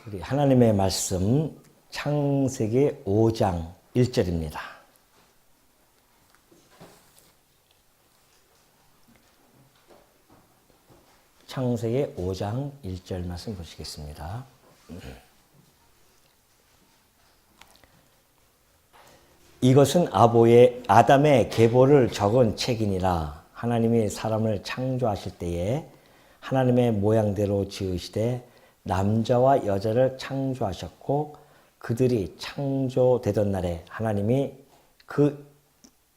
우리 하나님의 말씀 창세기 5장 1절입니다. 창세기 5장 1절 말씀 보시겠습니다. 이것은 아담의 계보를 적은 책이니라. 하나님이 사람을 창조하실 때에 하나님의 모양대로 지으시되 남자와 여자를 창조하셨고 그들이 창조되던 날에 하나님이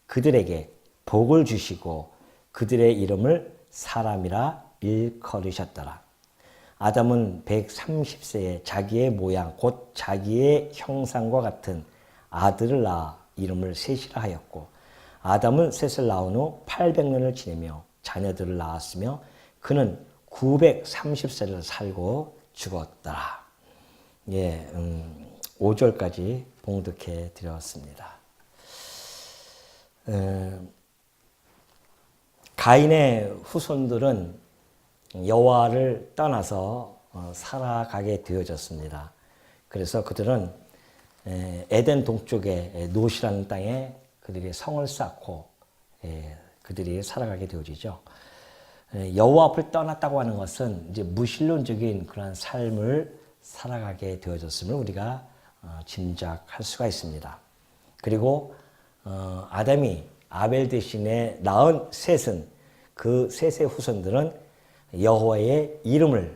그들에게 복을 주시고 그들의 이름을 사람이라 일컬으셨더라. 아담은 130세에 자기의 모양 곧 자기의 형상과 같은 아들을 낳아 이름을 셋이라 하였고 아담은 셋을 낳은 후 800년을 지내며 자녀들을 낳았으며 그는 930세를 살고 죽었더라. 5절까지 봉독해 드렸습니다. 가인의 후손들은 여호와를 떠나서 살아가게 되어졌습니다. 그래서 그들은 에덴 동쪽의 노시라는 땅에 그들이 성을 쌓고 그들이 살아가게 되어지죠. 여호와 앞을 떠났다고 하는 것은 이제 무신론적인 그러한 삶을 살아가게 되어졌음을 우리가 짐작할 수가 있습니다. 그리고 아담이 아벨 대신에 낳은 셋은 그 셋의 후손들은 여호와의 이름을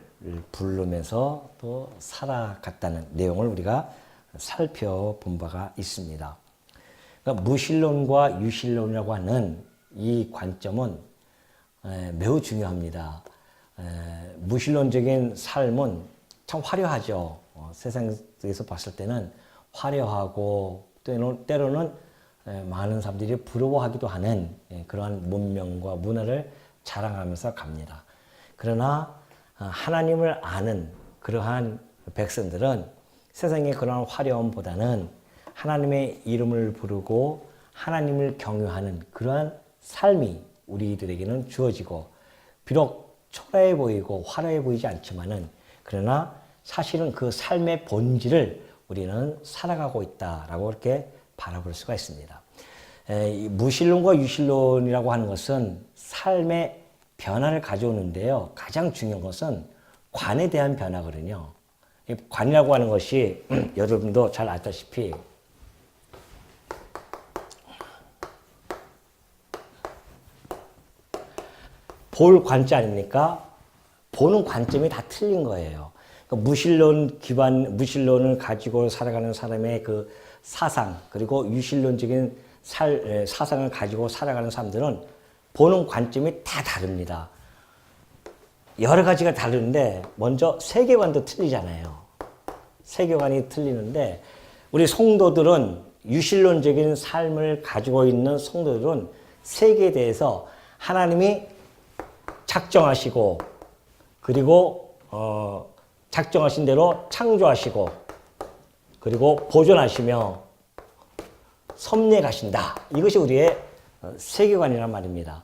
부르면서 또 살아갔다는 내용을 우리가 살펴본 바가 있습니다. 그러니까 무신론과 유신론이라고 하는 이 관점은 매우 중요합니다. 무신론적인 삶은 참 화려하죠. 세상에서 봤을 때는 화려하고 때로는 많은 사람들이 부러워하기도 하는 그러한 문명과 문화를 자랑하면서 갑니다. 그러나 하나님을 아는 그러한 백성들은 세상의 그러한 화려함보다는 하나님의 이름을 부르고 하나님을 경외하는 그러한 삶이 우리들에게는 주어지고 비록 초라해 보이고 화려해 보이지 않지만은 그러나 사실은 그 삶의 본질을 우리는 살아가고 있다라고 이렇게 바라볼 수가 있습니다. 무신론과 유신론이라고 하는 것은 삶의 변화를 가져오는데요. 가장 중요한 것은 관에 대한 변화거든요. 관이라고 하는 것이 여러분도 잘 알다시피 볼 관자 아닙니까? 보는 관점이 다 틀린 거예요. 그러니까 무신론을 가지고 살아가는 사람의 그 사상, 그리고 유신론적인 사상을 가지고 살아가는 사람들은 보는 관점이 다 다릅니다. 여러 가지가 다른데, 먼저 세계관도 틀리잖아요. 세계관이 틀리는데, 우리 성도들은, 유신론적인 삶을 가지고 있는 성도들은 세계에 대해서 하나님이 작정하시고 그리고 작정하신 대로 창조하시고 그리고 보존하시며 섭리해 가신다. 이것이 우리의 세계관이란 말입니다.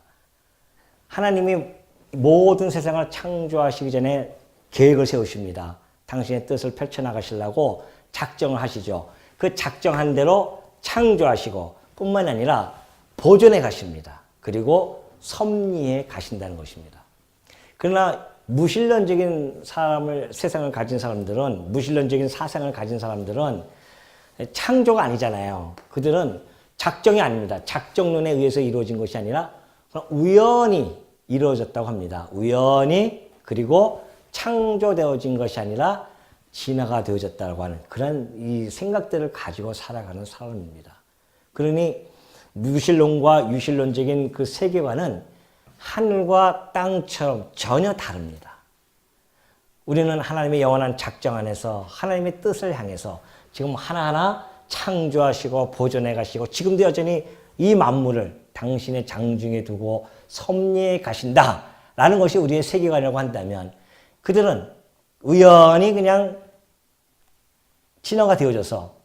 하나님이 모든 세상을 창조하시기 전에 계획을 세우십니다. 당신의 뜻을 펼쳐나가시려고 작정을 하시죠. 그 작정한 대로 창조하시고 뿐만 아니라 보존해 가십니다. 그리고 섭리해 가신다는 것입니다. 그러나 무신론적인 세상을 가진 사람들은, 무신론적인 사상을 가진 사람들은 창조가 아니잖아요. 그들은 작정이 아닙니다. 작정론에 의해서 이루어진 것이 아니라 우연히 이루어졌다고 합니다. 우연히, 그리고 창조되어진 것이 아니라 진화가 되어졌다고 하는 그런 이 생각들을 가지고 살아가는 사람입니다. 그러니 무신론과 유신론적인 그 세계관은 하늘과 땅처럼 전혀 다릅니다. 우리는 하나님의 영원한 작정 안에서 하나님의 뜻을 향해서 지금 하나하나 창조하시고 보존해 가시고 지금도 여전히 이 만물을 당신의 장중에 두고 섭리해 가신다라는 것이 우리의 세계관이라고 한다면 그들은 우연히 그냥 진화가 되어져서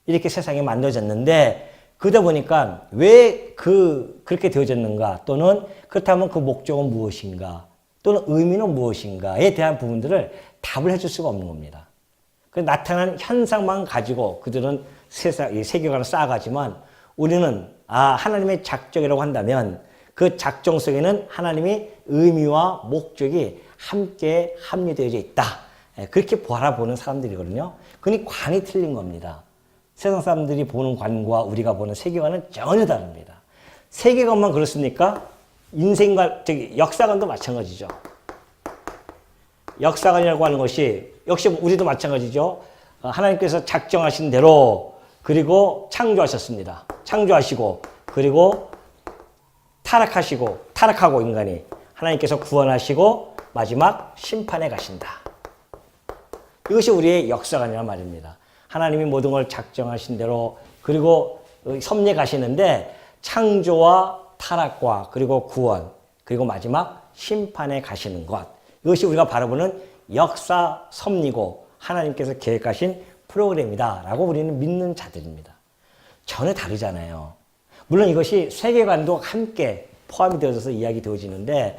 이렇게 세상이 만들어졌는데 그러다 보니까 왜 그렇게 되어졌는가 또는 그렇다면 그 목적은 무엇인가 또는 의미는 무엇인가에 대한 부분들을 답을 해줄 수가 없는 겁니다. 그 나타난 현상만 가지고 그들은 이 세계관을 쌓아가지만 우리는 하나님의 작정이라고 한다면 그 작정 속에는 하나님의 의미와 목적이 함께 합류되어져 있다. 그렇게 바라보는 사람들이거든요. 그러니 관이 틀린 겁니다. 세상 사람들이 보는 관과 우리가 보는 세계관은 전혀 다릅니다. 세계관만 그렇습니까? 인생과 역사관도 마찬가지죠. 역사관이라고 하는 것이 역시 우리도 마찬가지죠. 하나님께서 작정하신 대로 그리고 창조하셨습니다. 창조하시고 그리고 타락하고 인간이 하나님께서 구원하시고 마지막 심판에 가신다. 이것이 우리의 역사관이란 말입니다. 하나님이 모든 걸 작정하신 대로 그리고 섭리에 가시는데 창조와 타락과 그리고 구원 그리고 마지막 심판에 가시는 것. 이것이 우리가 바라보는 역사 섭리고 하나님께서 계획하신 프로그램이다 라고 우리는 믿는 자들입니다. 전혀 다르잖아요. 물론 이것이 세계관도 함께 포함이 되어져서 이야기 되어지는데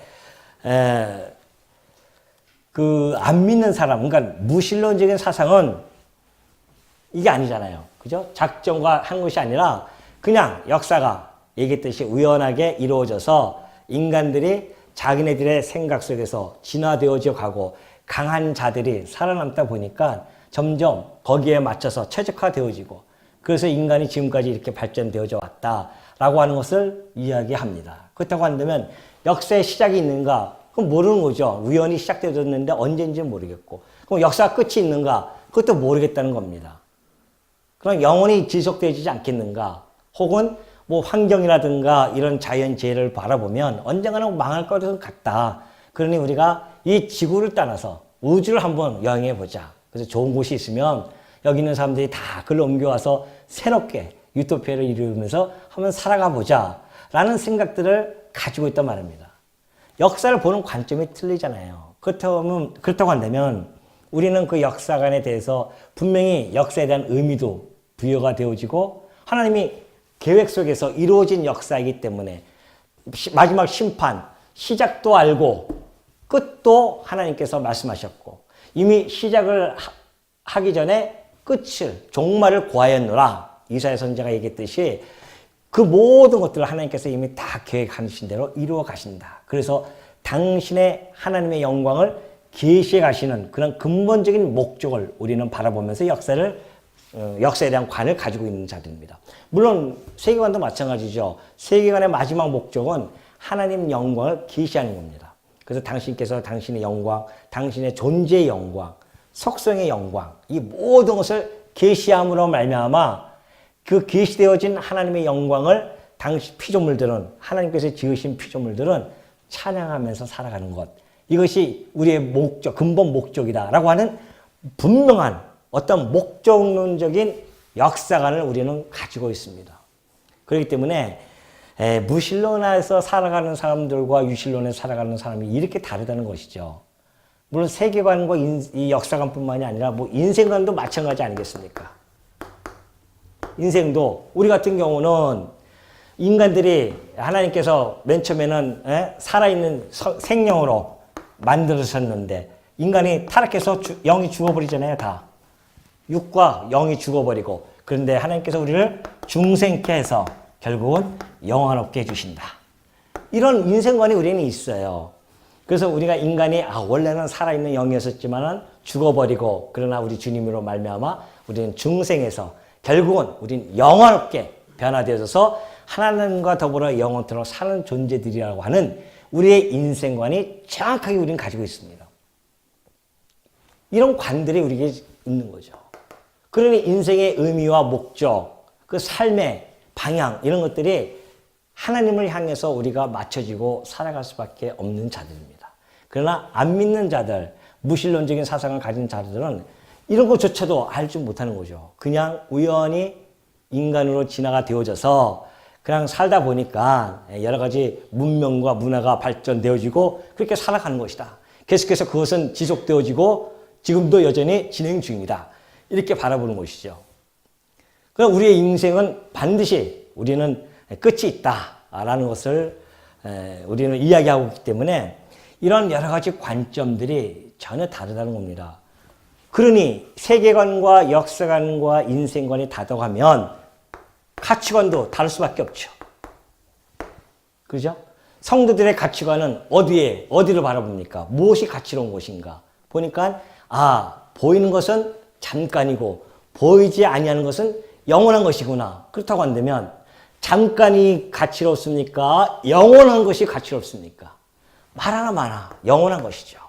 안 믿는 사람, 그러니까 무신론적인 사상은 이게 아니잖아요. 그죠? 작정과 한 것이 아니라 그냥 역사가 얘기했듯이 우연하게 이루어져서 인간들이 자기네들의 생각 속에서 진화되어져 가고 강한 자들이 살아남다 보니까 점점 거기에 맞춰서 최적화되어지고 그래서 인간이 지금까지 이렇게 발전되어져 왔다라고 하는 것을 이야기합니다. 그렇다고 한다면 역사의 시작이 있는가? 그럼 모르는 거죠. 우연히 시작되어졌는데 언제인지 모르겠고. 그럼 역사가 끝이 있는가? 그것도 모르겠다는 겁니다. 그럼 영원히 지속되지 않겠는가? 혹은 뭐 환경이라든가 이런 자연재해를 바라보면 언젠가는 망할 것은 같다. 그러니 우리가 이 지구를 떠나서 우주를 한번 여행해보자. 그래서 좋은 곳이 있으면 여기 있는 사람들이 다 글로 옮겨와서 새롭게 유토피아를 이루면서 한번 살아가 보자. 라는 생각들을 가지고 있단 말입니다. 역사를 보는 관점이 틀리잖아요. 그렇다고 한다면 우리는 그 역사관에 대해서 분명히 역사에 대한 의미도 부여가 되어지고 하나님이 계획 속에서 이루어진 역사이기 때문에 마지막 심판, 시작도 알고 끝도 하나님께서 말씀하셨고 이미 시작을 하기 전에 끝을, 종말을 고하였노라. 이사야 선지자가 얘기했듯이 그 모든 것들을 하나님께서 이미 다 계획하신 대로 이루어 가신다. 그래서 당신의 하나님의 영광을 계시해 가시는 그런 근본적인 목적을 우리는 바라보면서 역사에 대한 관을 가지고 있는 자들입니다. 물론 세계관도 마찬가지죠. 세계관의 마지막 목적은 하나님 영광을 계시하는 겁니다. 그래서 당신께서 당신의 영광, 당신의 존재의 영광, 속성의 영광, 이 모든 것을 계시함으로 말미암아 그 계시되어진 하나님의 영광을 당시 피조물들은 하나님께서 지으신 피조물들은 찬양하면서 살아가는 것. 이것이 우리의 목적, 근본 목적이다라고 하는 분명한 어떤 목적론적인 역사관을 우리는 가지고 있습니다. 그렇기 때문에 무신론에서 살아가는 사람들과 유신론에서 살아가는 사람이 이렇게 다르다는 것이죠. 물론 세계관과 이 역사관뿐만이 아니라 뭐 인생관도 마찬가지 아니겠습니까? 인생도 우리 같은 경우는 인간들이 하나님께서 맨 처음에는 살아있는 생명으로 만들으셨는데 인간이 타락해서 영이 죽어버리잖아요. 다. 육과 영이 죽어버리고 그런데 하나님께서 우리를 중생케 해서 결국은 영원롭게 해주신다. 이런 인생관이 우리는 있어요. 그래서 우리가 인간이 원래는 살아있는 영이었었지만은 죽어버리고 그러나 우리 주님으로 말미암아 우리는 중생에서 결국은 우리는 영원롭게 변화되어서 하나님과 더불어 영원토록 사는 존재들이라고 하는 우리의 인생관이 정확하게 우리는 가지고 있습니다. 이런 관들이 우리에게 있는 거죠. 그러니 인생의 의미와 목적, 그 삶의 방향 이런 것들이 하나님을 향해서 우리가 맞춰지고 살아갈 수밖에 없는 자들입니다. 그러나 안 믿는 자들, 무신론적인 사상을 가진 자들은 이런 것조차도 알지 못하는 거죠. 그냥 우연히 인간으로 진화가 되어져서 그냥 살다 보니까 여러 가지 문명과 문화가 발전되어지고 그렇게 살아가는 것이다. 계속해서 그것은 지속되어지고 지금도 여전히 진행 중이다. 이렇게 바라보는 것이죠. 그럼 우리의 인생은 반드시 우리는 끝이 있다라는 것을 우리는 이야기하고 있기 때문에 이런 여러 가지 관점들이 전혀 다르다는 겁니다. 그러니 세계관과 역사관과 인생관이 다르다면 가치관도 다를 수밖에 없죠. 그죠? 성도들의 가치관은 어디를 바라봅니까? 무엇이 가치로운 것인가? 보니까, 보이는 것은 잠깐이고, 보이지 아니하는 것은 영원한 것이구나. 그렇다고 한다면, 잠깐이 가치롭습니까? 영원한 것이 가치롭습니까? 말하나 마나, 영원한 것이죠.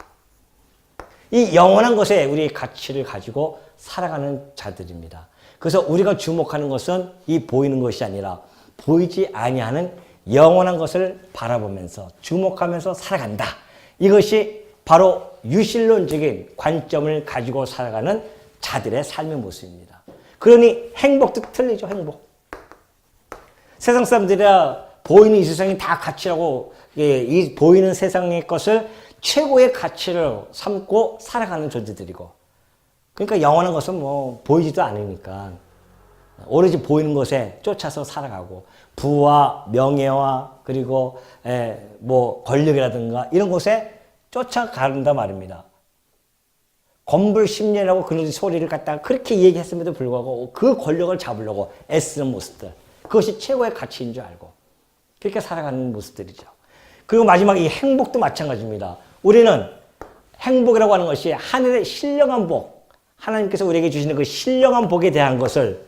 이 영원한 것에 우리의 가치를 가지고 살아가는 자들입니다. 그래서 우리가 주목하는 것은 이 보이는 것이 아니라, 보이지 아니하는 영원한 것을 바라보면서 주목하면서 살아간다. 이것이 바로 유실론적인 관점을 가지고 살아가는 자들의 삶의 모습입니다. 그러니 행복도 틀리죠. 행복. 세상 사람들이야 보이는 이 세상이 다 가치라고, 이 보이는 세상의 것을 최고의 가치를 삼고 살아가는 존재들이고, 그러니까 영원한 것은 뭐 보이지도 않으니까 오로지 보이는 것에 쫓아서 살아가고, 부와 명예와 그리고 뭐 권력이라든가 이런 곳에 쫓아간다 말입니다. 건불심례라고 그런 소리를 갖다가 그렇게 얘기했음에도 불구하고 그 권력을 잡으려고 애쓰는 모습들, 그것이 최고의 가치인 줄 알고 그렇게 살아가는 모습들이죠. 그리고 마지막 이 행복도 마찬가지입니다. 우리는 행복이라고 하는 것이 하늘의 신령한 복, 하나님께서 우리에게 주시는 그 신령한 복에 대한 것을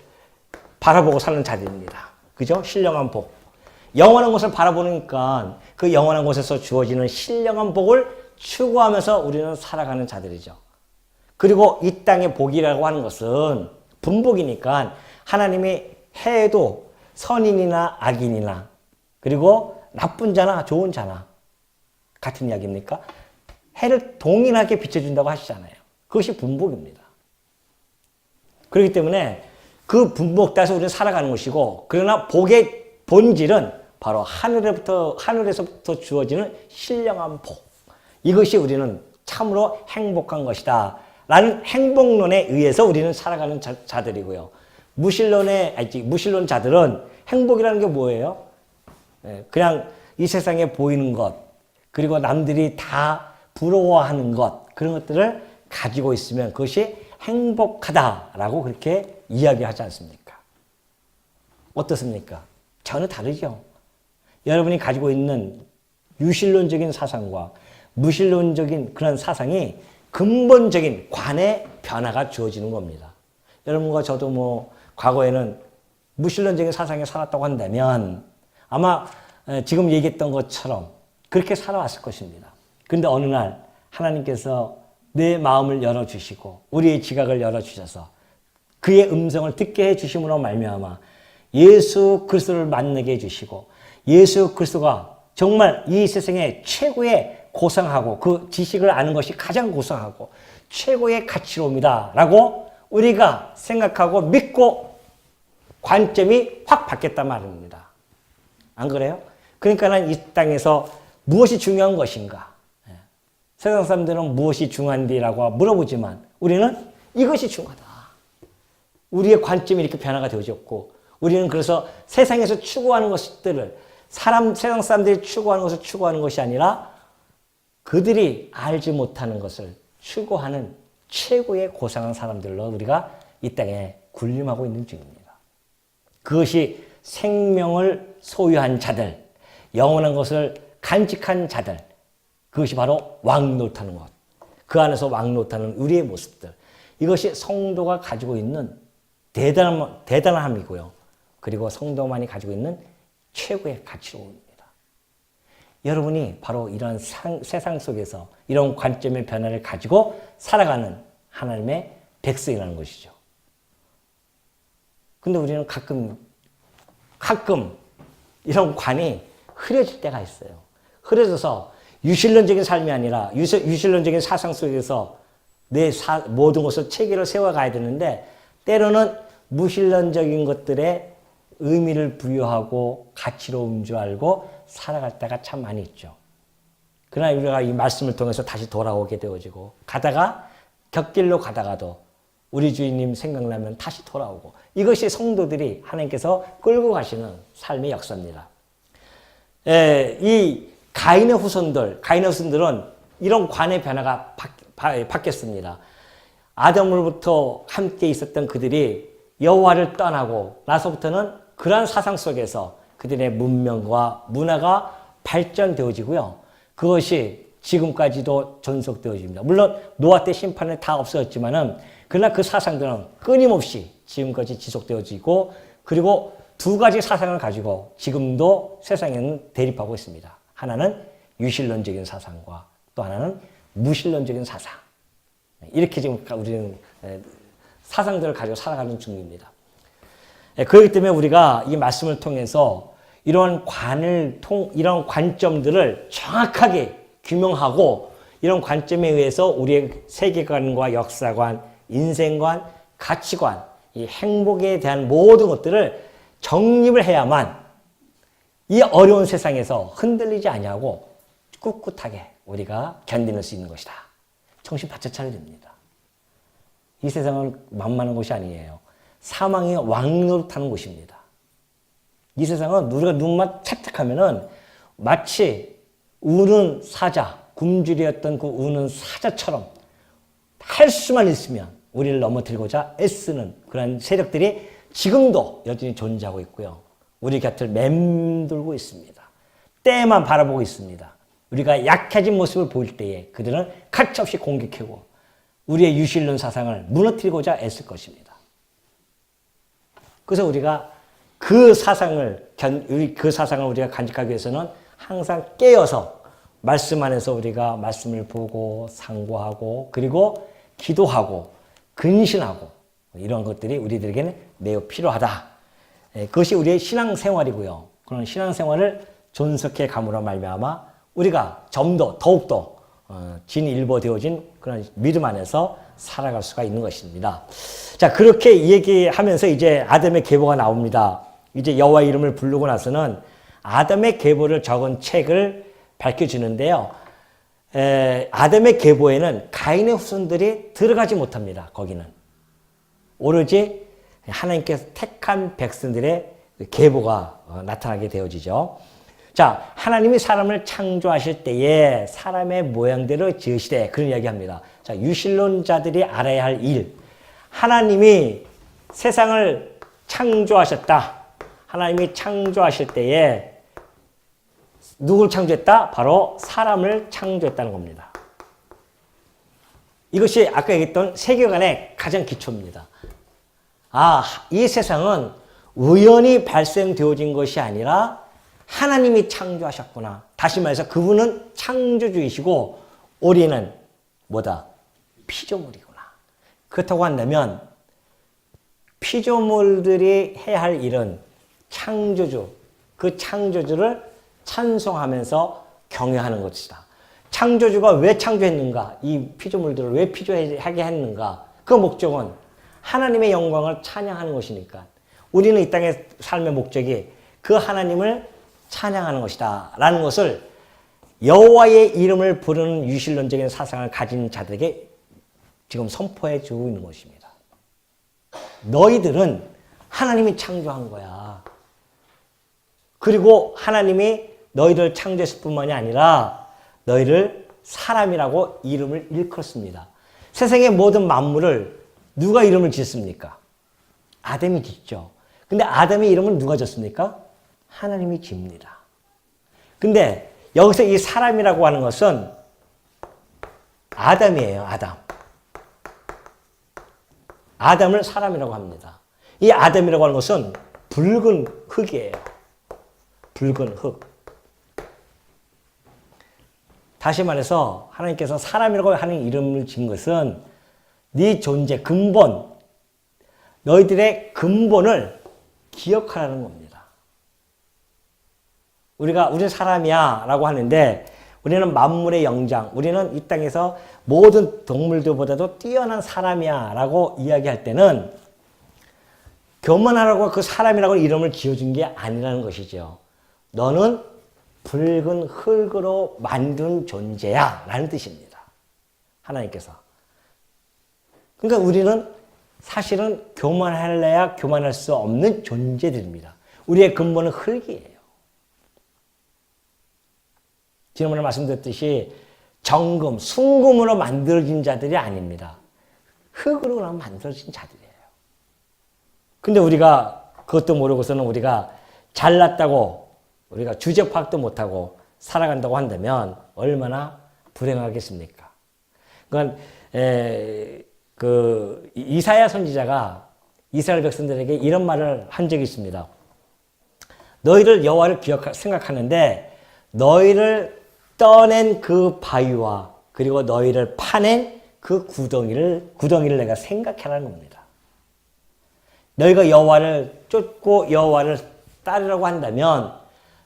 바라보고 사는 자들입니다. 그죠? 신령한 복. 영원한 것을 바라보니까 그 영원한 곳에서 주어지는 신령한 복을 추구하면서 우리는 살아가는 자들이죠. 그리고 이 땅의 복이라고 하는 것은 분복이니까 하나님이 해도 선인이나 악인이나 그리고 나쁜 자나 좋은 자나 같은 이야기입니까? 해를 동일하게 비춰준다고 하시잖아요. 그것이 분복입니다. 그렇기 때문에 그 분복 따라서 우리는 살아가는 것이고, 그러나 복의 본질은 바로 하늘에서부터 주어지는 신령한 복. 이것이 우리는 참으로 행복한 것이다 라는 행복론에 의해서 우리는 살아가는 자들이고요. 무신론 자들은 행복이라는 게 뭐예요? 그냥 이 세상에 보이는 것, 그리고 남들이 다 부러워하는 것, 그런 것들을 가지고 있으면 그것이 행복하다라고 그렇게 이야기하지 않습니까? 어떻습니까? 전혀 다르죠. 여러분이 가지고 있는 유신론적인 사상과 무신론적인 그런 사상이 근본적인 관의 변화가 주어지는 겁니다. 여러분과 저도 뭐 과거에는 무신론적인 사상에 살았다고 한다면 아마 지금 얘기했던 것처럼 그렇게 살아왔을 것입니다. 그런데 어느 날 하나님께서 내 마음을 열어주시고 우리의 지각을 열어주셔서 그의 음성을 듣게 해주심으로 말미암아 예수 그리스도를 만나게 해주시고, 예수 그리스도가 정말 이 세상의 최고의 고상하고 그 지식을 아는 것이 가장 고상하고 최고의 가치로입니다 라고 우리가 생각하고 믿고 관점이 확 바뀌었단 말입니다. 안 그래요? 그러니까는 이 땅에서 무엇이 중요한 것인가? 세상 사람들은 무엇이 중요한디라고 물어보지만 우리는 이것이 중요하다. 우리의 관점이 이렇게 변화가 되어졌고, 우리는 그래서 세상에서 추구하는 것들을 세상 사람들이 추구하는 것을 추구하는 것이 아니라 그들이 알지 못하는 것을 추구하는 최고의 고상한 사람들로 우리가 이 땅에 군림하고 있는 중입니다. 그것이 생명을 소유한 자들, 영원한 것을 간직한 자들, 그것이 바로 왕노릇하는 것. 그 안에서 왕노릇하는 우리의 모습들. 이것이 성도가 가지고 있는 대단함이고요. 그리고 성도만이 가지고 있는 최고의 가치로입니다. 여러분이 바로 이런 세상 속에서 이런 관점의 변화를 가지고 살아가는 하나님의 백성이라는 것이죠. 근데 우리는 가끔 이런 관이 흐려질 때가 있어요. 흐려져서 유신론적인 삶이 아니라 유신론적인 사상 속에서 모든 것을 체계를 세워가야 되는데 때로는 무신론적인 것들에 의미를 부여하고 가치로운 줄 알고 살아갈 때가 참 많이 있죠. 그러나 우리가 이 말씀을 통해서 다시 돌아오게 되어지고 가다가 곁길로 가다가도 우리 주인님 생각나면 다시 돌아오고, 이것이 성도들이 하나님께서 끌고 가시는 삶의 역사입니다. 이 가인의 후손들은 이런 관의 변화가 바뀌었습니다. 아담으로부터 함께 있었던 그들이 여호와를 떠나고 나서부터는 그러한 사상 속에서 그들의 문명과 문화가 발전되어지고요. 그것이 지금까지도 전속되어집니다. 물론 노아 때 심판은 다 없어졌지만은 그러나 그 사상들은 끊임없이 지금까지 지속되어지고 그리고 두 가지 사상을 가지고 지금도 세상에는 대립하고 있습니다. 하나는 유신론적인 사상과 또 하나는 무신론적인 사상. 이렇게 지금 우리는 사상들을 가지고 살아가는 중입니다. 그렇기 때문에 우리가 이 말씀을 통해서 이런 이런 관점들을 정확하게 규명하고 이런 관점에 의해서 우리의 세계관과 역사관, 인생관, 가치관, 이 행복에 대한 모든 것들을 정립을 해야만 이 어려운 세상에서 흔들리지 아니하고 꿋꿋하게 우리가 견디는 수 있는 것이다. 정신 바짝 차려야 됩니다. 이 세상은 만만한 곳이 아니에요. 사망의 왕노릇하는 곳입니다. 이 세상은 우리가 눈만 착착하면은 마치 우는 사자, 굶주렸던 그 우는 사자처럼 할 수만 있으면 우리를 넘어뜨리고자 애쓰는 그런 세력들이 지금도 여전히 존재하고 있고요. 우리 곁을 맴돌고 있습니다. 때만 바라보고 있습니다. 우리가 약해진 모습을 보일 때에 그들은 가차없이 공격하고 우리의 유신론 사상을 무너뜨리고자 애쓸 것입니다. 그래서 우리가 그 사상을 우리가 간직하기 위해서는 항상 깨어서 말씀 안에서 우리가 말씀을 보고 상고하고 그리고 기도하고 근신하고 이런 것들이 우리들에게는 매우 필요하다. 그것이 우리의 신앙생활이고요. 그런 신앙생활을 존속해 감으로 말미암아 우리가 좀 더 더욱더 진일보되어진 그런 믿음 안에서 살아갈 수가 있는 것입니다. 자, 그렇게 얘기하면서 이제 아담의 계보가 나옵니다. 이제 여호와 이름을 부르고 나서는 아담의 계보를 적은 책을 밝혀주는데요. 아담의 계보에는 가인의 후손들이 들어가지 못합니다. 거기는 오로지 하나님께서 택한 백성들의 계보가 나타나게 되어지죠. 자, 하나님이 사람을 창조하실 때에 사람의 모양대로 지으시되 그런 이야기합니다. 자, 유신론자들이 알아야 할 일. 하나님이 세상을 창조하셨다. 하나님이 창조하실 때에 누구를 창조했다? 바로 사람을 창조했다는 겁니다. 이것이 아까 얘기했던 세계관의 가장 기초입니다. 아, 이 세상은 우연히 발생되어진 것이 아니라 하나님이 창조하셨구나. 다시 말해서 그분은 창조주이시고 우리는 뭐다? 피조물이구나. 그렇다고 한다면 피조물들이 해야 할 일은 창조주, 그 창조주를 찬송하면서 경외하는 것이다. 창조주가 왜 창조했는가? 이 피조물들을 왜 피조하게 했는가? 그 목적은 하나님의 영광을 찬양하는 것이니까 우리는 이 땅의 삶의 목적이 그 하나님을 찬양하는 것이다 라는 것을 여호와의 이름을 부르는 유신론적인 사상을 가진 자들에게 지금 선포해 주고 있는 것입니다. 너희들은 하나님이 창조한 거야. 그리고 하나님이 너희를 창조했을 뿐만이 아니라 너희를 사람이라고 이름을 일컫습니다. 세상의 모든 만물을 누가 이름을 짓습니까? 아담이 짓죠. 근데 아담의 이름은 누가 졌습니까? 하나님이 집니다. 근데 여기서 이 사람이라고 하는 것은 아담이에요. 아담을 사람이라고 합니다. 이 아담이라고 하는 것은 붉은 흙이에요. 붉은 흙. 다시 말해서 하나님께서 사람이라고 하는 이름을 지은 것은 네 존재, 근본, 너희들의 근본을 기억하라는 겁니다. 우리는 사람이야 라고 하는데 우리는 만물의 영장, 우리는 이 땅에서 모든 동물들보다도 뛰어난 사람이야 라고 이야기할 때는 교만하라고 그 사람이라고 이름을 지어준 게 아니라는 것이죠. 너는 붉은 흙으로 만든 존재야 라는 뜻입니다. 하나님께서. 그러니까 우리는 사실은 교만할래야 교만할 수 없는 존재들입니다. 우리의 근본은 흙이에요. 지난번에 말씀드렸듯이 정금, 순금으로 만들어진 자들이 아닙니다. 흙으로 그냥 만들어진 자들이에요. 근데 우리가 그것도 모르고서는 우리가 잘났다고 우리가 주제 파악도 못하고 살아간다고 한다면 얼마나 불행하겠습니까? 그러니까 이사야 선지자가 이스라엘 백성들에게 이런 말을 한 적이 있습니다. 너희를 여호와를 생각하는데 너희를 떠낸 그 바위와 그리고 너희를 파낸 그 구덩이를 내가 생각하라는 겁니다. 너희가 여호와를 쫓고 여호와를 따르라고 한다면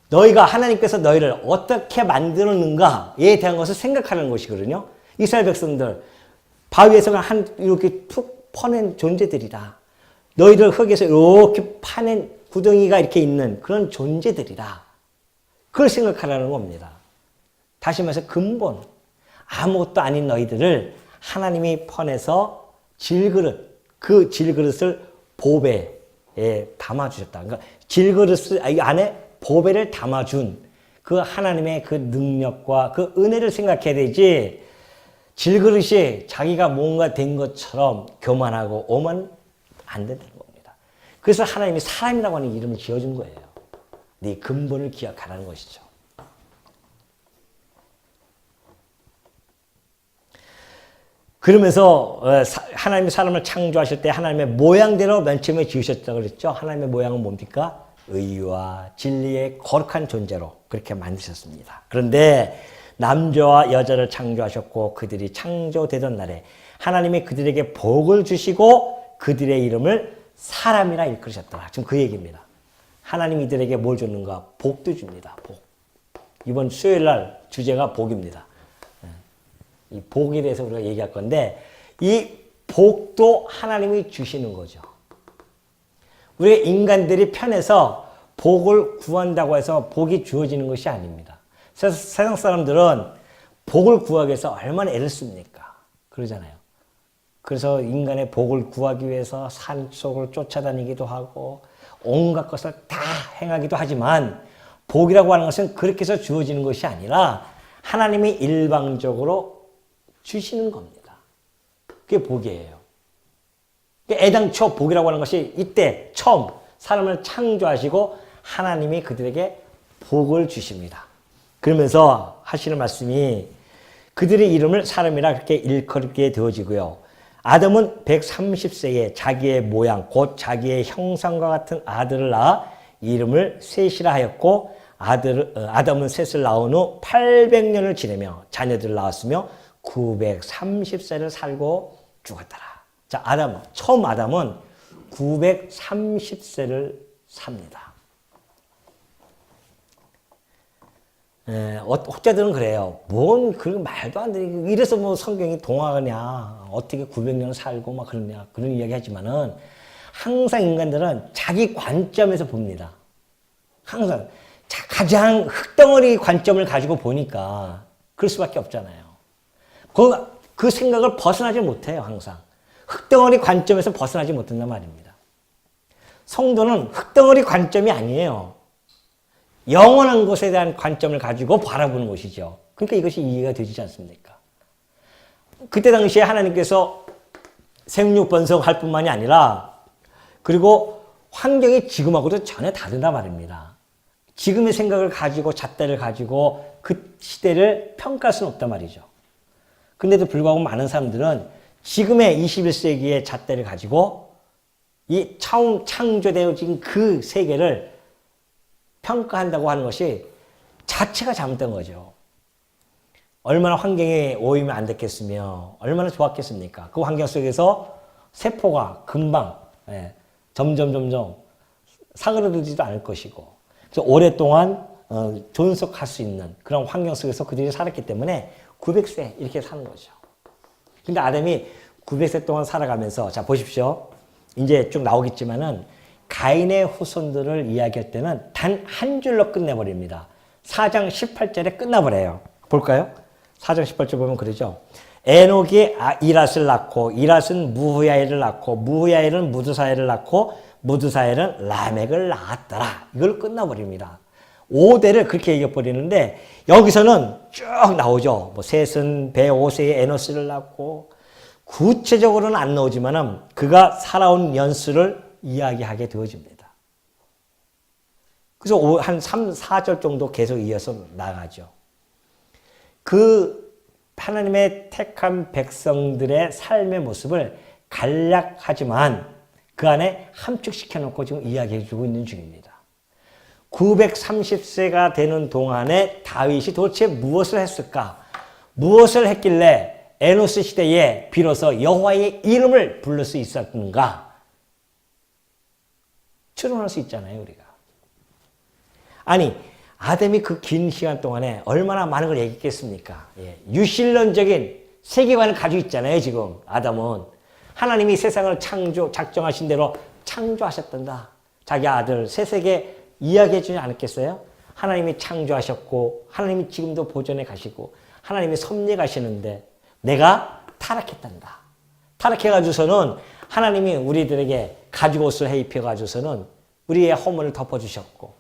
너희가 하나님께서 너희를 어떻게 만들었는가에 대한 것을 생각하는 것이거든요. 이스라엘 백성들 바위에서 이렇게 툭 퍼낸 존재들이다. 너희들 흙에서 이렇게 파낸 구덩이가 이렇게 있는 그런 존재들이다. 그걸 생각하라는 겁니다. 다시 말해서 근본, 아무것도 아닌 너희들을 하나님이 퍼내서 질그릇, 그 질그릇을 보배에 담아주셨다. 그러니까 질그릇 안에 보배를 담아준 그 하나님의 그 능력과 그 은혜를 생각해야 되지, 질그릇이 자기가 뭔가 된 것처럼 교만하고 오면 안 된다는 겁니다. 그래서 하나님이 사람이라고 하는 이름을 지어준 거예요. 네 근본을 기억하라는 것이죠. 그러면서 하나님이 사람을 창조하실 때 하나님의 모양대로 맨 처음에 지으셨다고 그랬죠. 하나님의 모양은 뭡니까? 의와 진리의 거룩한 존재로 그렇게 만드셨습니다. 그런데 남자와 여자를 창조하셨고 그들이 창조되던 날에 하나님이 그들에게 복을 주시고 그들의 이름을 사람이라 일컬으셨더라. 지금 그 얘기입니다. 하나님이 이들에게 뭘 줬는가? 복도 줍니다. 복. 이번 수요일 날 주제가 복입니다. 이 복에 대해서 우리가 얘기할 건데 이 복도 하나님이 주시는 거죠. 우리 인간들이 편해서 복을 구한다고 해서 복이 주어지는 것이 아닙니다. 세상 사람들은 복을 구하기 위해서 얼마나 애를 씁니까? 그러잖아요. 그래서 인간의 복을 구하기 위해서 산속을 쫓아다니기도 하고 온갖 것을 다 행하기도 하지만 복이라고 하는 것은 그렇게 해서 주어지는 것이 아니라 하나님이 일방적으로 주시는 겁니다. 그게 복이에요. 애당초 복이라고 하는 것이 이때 처음 사람을 창조하시고 하나님이 그들에게 복을 주십니다. 그러면서 하시는 말씀이 그들의 이름을 사람이라 그렇게 일컬게 되어지고요. 아담은 130세에 자기의 모양 곧 자기의 형상과 같은 아들을 낳아 이름을 셋이라 하였고 아담은 셋을 낳은 후 800년을 지내며 자녀들을 낳았으며 930세를 살고 죽었더라. 자, 처음 아담은 930세를 삽니다. 혹자들은 그래요. 그런 말도 안 돼. 이래서 뭐 성경이 동화냐, 어떻게 900년 살고 막 그러냐, 그런 이야기 하지만은 항상 인간들은 자기 관점에서 봅니다. 항상 가장 흙덩어리 관점을 가지고 보니까 그럴 수밖에 없잖아요. 그 생각을 벗어나지 못해요, 항상. 흙덩어리 관점에서 벗어나지 못한단 말입니다. 성도는 흙덩어리 관점이 아니에요. 영원한 것에 대한 관점을 가지고 바라보는 것이죠. 그러니까 이것이 이해가 되지 않습니까? 그때 당시에 하나님께서 생육 번성할 뿐만이 아니라 그리고 환경이 지금하고도 전혀 다르단 말입니다. 지금의 생각을 가지고 잣대를 가지고 그 시대를 평가할 수는 없단 말이죠. 근데도 불구하고 많은 사람들은 지금의 21세기의 잣대를 가지고 이 처음 창조되어진 그 세계를 평가한다고 하는 것이 자체가 잘못된 거죠. 얼마나 환경에 오염이 안 됐겠으며 얼마나 좋았겠습니까? 그 환경 속에서 세포가 금방 점점 사그러들지도 않을 것이고 그래서 오랫동안 존속할 수 있는 그런 환경 속에서 그들이 살았기 때문에 900세 이렇게 사는 거죠. 근데 아담이 900세 동안 살아가면서 자 보십시오. 이제 쭉 나오겠지만은 가인의 후손들을 이야기할 때는 단 한 줄로 끝내버립니다. 4장 18절에 끝나버려요. 볼까요? 4장 18절 보면 그러죠. 에녹이 이랏을 낳고 이랏은 무후야엘을 낳고 무후야엘은 무드사엘을 낳고 무드사엘은 라멕을 낳았더라. 이걸 끝나버립니다. 5대를 그렇게 얘기해버리는데 여기서는 쭉 나오죠. 뭐 셋은 105세에 에노스를 낳고 구체적으로는 안 나오지만은 그가 살아온 연수를 이야기하게 되어집니다. 그래서 한 3, 4절 정도 계속 이어서 나가죠. 그 하나님의 택한 백성들의 삶의 모습을 간략하지만 그 안에 함축시켜 놓고 지금 이야기해 주고 있는 중입니다. 930세가 되는 동안에 다윗이 도대체 무엇을 했을까? 무엇을 했길래 에노스 시대에 비로소 여호와의 이름을 부를 수 있었는가? 추론할 수 있잖아요, 우리가. 아니, 아담이 그 긴 시간 동안에 얼마나 많은 걸 얘기했겠습니까? 예, 유실론적인 세계관을 가지고 있잖아요, 지금. 아담은. 하나님이 세상을 작정하신 대로 창조하셨단다. 자기 아들 셋에게 이야기해 주지 않았겠어요? 하나님이 창조하셨고, 하나님이 지금도 보존해 가시고, 하나님이 섭리해 가시는데, 내가 타락했단다. 타락해가지고서는 하나님이 우리들에게 가죽 옷을 해 입혀가지고서는 우리의 허물을 덮어주셨고,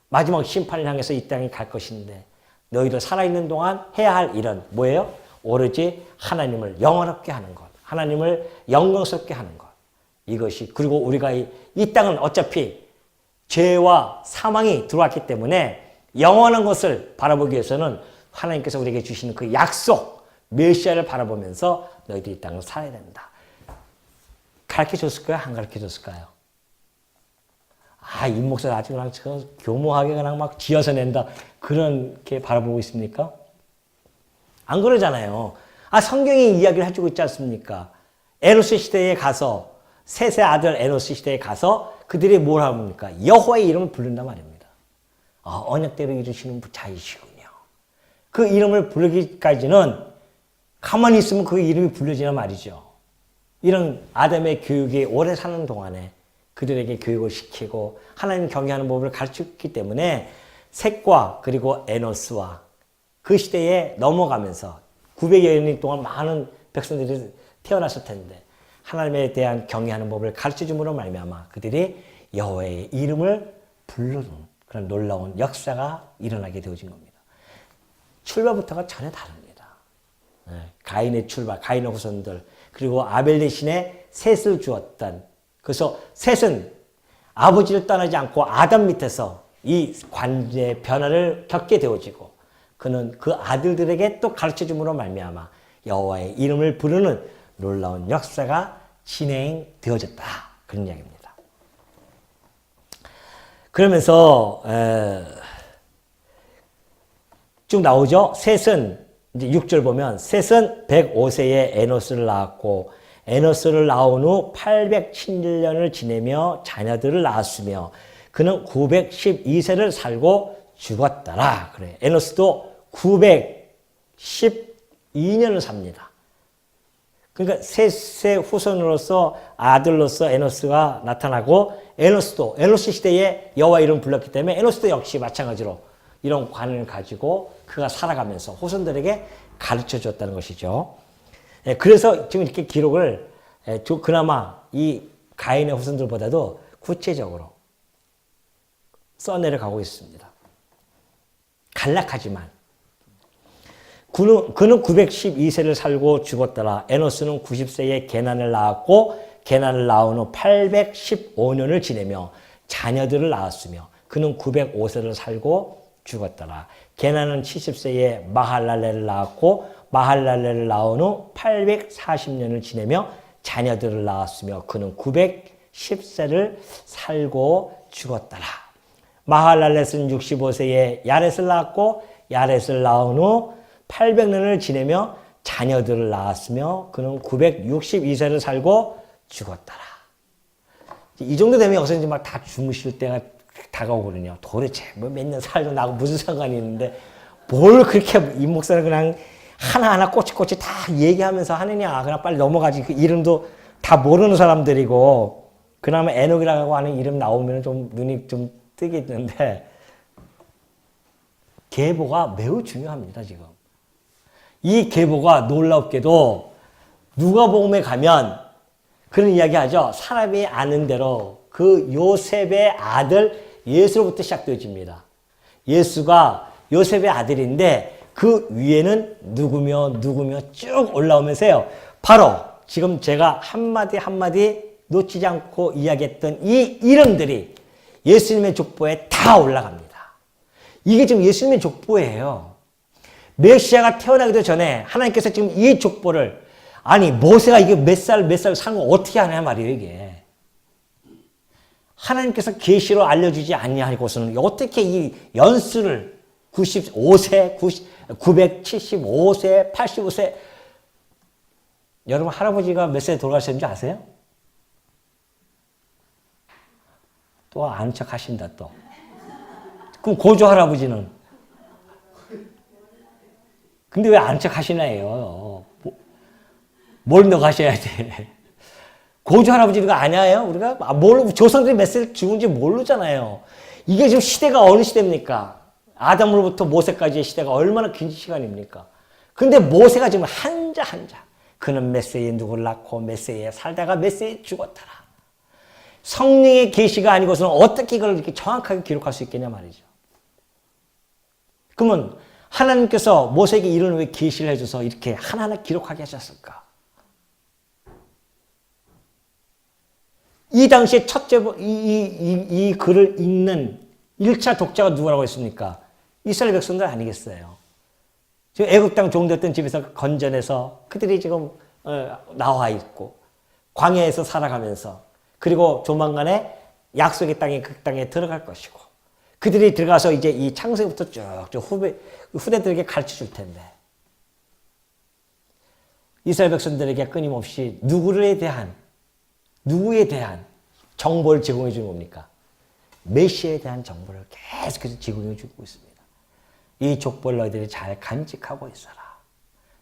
마지막 심판을 향해서 이 땅에 갈 것인데 너희들 살아있는 동안 해야 할 일은 뭐예요? 오로지 하나님을 영원롭게 하는 것, 하나님을 영광스럽게 하는 것. 이것이, 그리고 우리가 이 땅은 어차피 죄와 사망이 들어왔기 때문에 영원한 것을 바라보기 위해서는 하나님께서 우리에게 주시는 그 약속, 메시아를 바라보면서 너희들이 이 땅을 살아야 된다. 가르쳐줬을까요? 안 가르쳐줬을까요? 아, 임 목사가 아주 그냥 교모하게 그냥 막 지어서 낸다. 그렇게 바라보고 있습니까? 안 그러잖아요. 아, 성경이 이야기를 해주고 있지 않습니까? 에노스 시대에 가서, 셋의 아들 에노스 시대에 가서 그들이 뭘 합니까? 여호와의 이름을 부른단 말입니다. 아, 언약대로 이루시는 자이시군요. 그 이름을 부르기까지는 가만히 있으면 그 이름이 불려지란 말이죠. 이런 아담의 교육이 오래 사는 동안에 그들에게 교육을 시키고 하나님 경외하는 법을 가르쳤기 때문에 셋과 그리고 에노스와 그 시대에 넘어가면서 900여 년 동안 많은 백성들이 태어났을 텐데 하나님에 대한 경외하는 법을 가르쳐줌으로 말미암아 그들이 여호와의 이름을 부르는 그런 놀라운 역사가 일어나게 되어진 겁니다. 출발부터가 전혀 다릅니다. 가인의 출발, 가인의 후손들, 그리고 아벨 대신에 셋을 주었던, 그래서 셋은 아버지를 떠나지 않고 아담 밑에서 이 관계의 변화를 겪게 되어지고 그는 그 아들들에게 또 가르쳐줌으로 말미암아 여호와의 이름을 부르는 놀라운 역사가 진행되어졌다. 그런 이야기입니다. 그러면서 쭉 나오죠. 셋은 이제 6절 보면 셋은 105세에 에노스를 낳았고 에노스를 낳은 후 817년을 지내며 자녀들을 낳았으며 그는 912세를 살고 죽었더라. 그래. 에노스도 912년을 삽니다. 그러니까 셋의 후손으로서 아들로서 에노스가 나타나고 에노스 시대에 여호와 이름 불렀기 때문에 에노스도 역시 마찬가지로 이런 관을 가지고 그가 살아가면서 후손들에게 가르쳐 줬다는 것이죠. 그래서 지금 이렇게 기록을 그나마 이 가인의 후손들보다도 구체적으로 써내려가고 있습니다. 간략하지만 그는 912세를 살고 죽었더라. 에노스는 90세에 게난을 낳았고 게난을 낳은 후 815년을 지내며 자녀들을 낳았으며 그는 905세를 살고 죽었더라. 게난은 70세에 마할랄레를 낳았고 마할랄레를 낳은 후 840년을 지내며 자녀들을 낳았으며 그는 910세를 살고 죽었더라. 마할랄렛은 65세에 야렛을 낳았고 야렛을 낳은 후 800년을 지내며 자녀들을 낳았으며 그는 962세를 살고 죽었더라. 이 정도 되면 여기서 이제 막 다 주무실 때가 다가오거든요. 도대체 뭐 몇 년 살도 나하고 무슨 상관이 있는데 뭘 그렇게 이 목사는 그냥 하나하나 꼬치꼬치 다 얘기하면서 하느냐. 그냥 빨리 넘어가지. 그 이름도 다 모르는 사람들이고 그나마 에녹이라고 하는 이름 나오면 좀 눈이 좀 뜨겠는데 계보가 매우 중요합니다. 지금 이 계보가 놀랍게도 누가복음에 가면 그런 이야기 하죠. 사람이 아는 대로 그 요셉의 아들 예수로부터 시작되어집니다. 예수가 요셉의 아들인데 그 위에는 누구며 쭉 올라오면서요. 바로 지금 제가 한마디 한마디 놓치지 않고 이야기했던 이 이름들이 예수님의 족보에 다 올라갑니다. 이게 지금 예수님의 족보예요. 메시아가 태어나기도 전에 하나님께서 지금 이 족보를, 아니 모세가 이게 몇 살 사는 거 어떻게 하냐 말이에요. 이게 하나님께서 계시로 알려주지 않냐고서는 어떻게 이 연수를 95세, 975세, 85세, 여러분 할아버지가 몇 세에 돌아가셨는지 아세요? 또 아는 척 하신다 또. 그럼 고조 할아버지는? 근데 왜 아는 척 하시나요? 뭘 넣어가셔야 돼. 고조 할아버지가 아냐요? 우리가 조선들이 몇 세 죽은지 모르잖아요. 이게 지금 시대가 어느 시대입니까? 아담으로부터 모세까지의 시대가 얼마나 긴 시간입니까? 근데 모세가 지금 한자 그는 몇 세에 누구를 낳고 몇 세에 살다가 몇 세에 죽었더라. 성령의 계시가 아니고서는 어떻게 이걸 이렇게 정확하게 기록할 수 있겠냐 말이죠. 그러면 하나님께서 모세에게 이런 왜 계시를 해줘서 이렇게 하나하나 기록하게 하셨을까? 이 당시에 첫째 이 글을 읽는 1차 독자가 누구라고 했습니까? 이스라엘 백성들 아니겠어요? 지금 애굽 땅 종되었던 집에서 건전해서 그들이 지금 나와 있고 광야에서 살아가면서, 그리고 조만간에 약속의 땅에 그 땅에 들어갈 것이고, 그들이 들어가서 이제 이 창세부터 쭉 후대들에게 가르쳐 줄 텐데, 이스라엘 백성들에게 끊임없이 누구에 대한 정보를 제공해 주는 겁니까? 메시아에 대한 정보를 계속해서 제공해 주고 있습니다. 이 족보를 너희들이 잘 간직하고 있어라.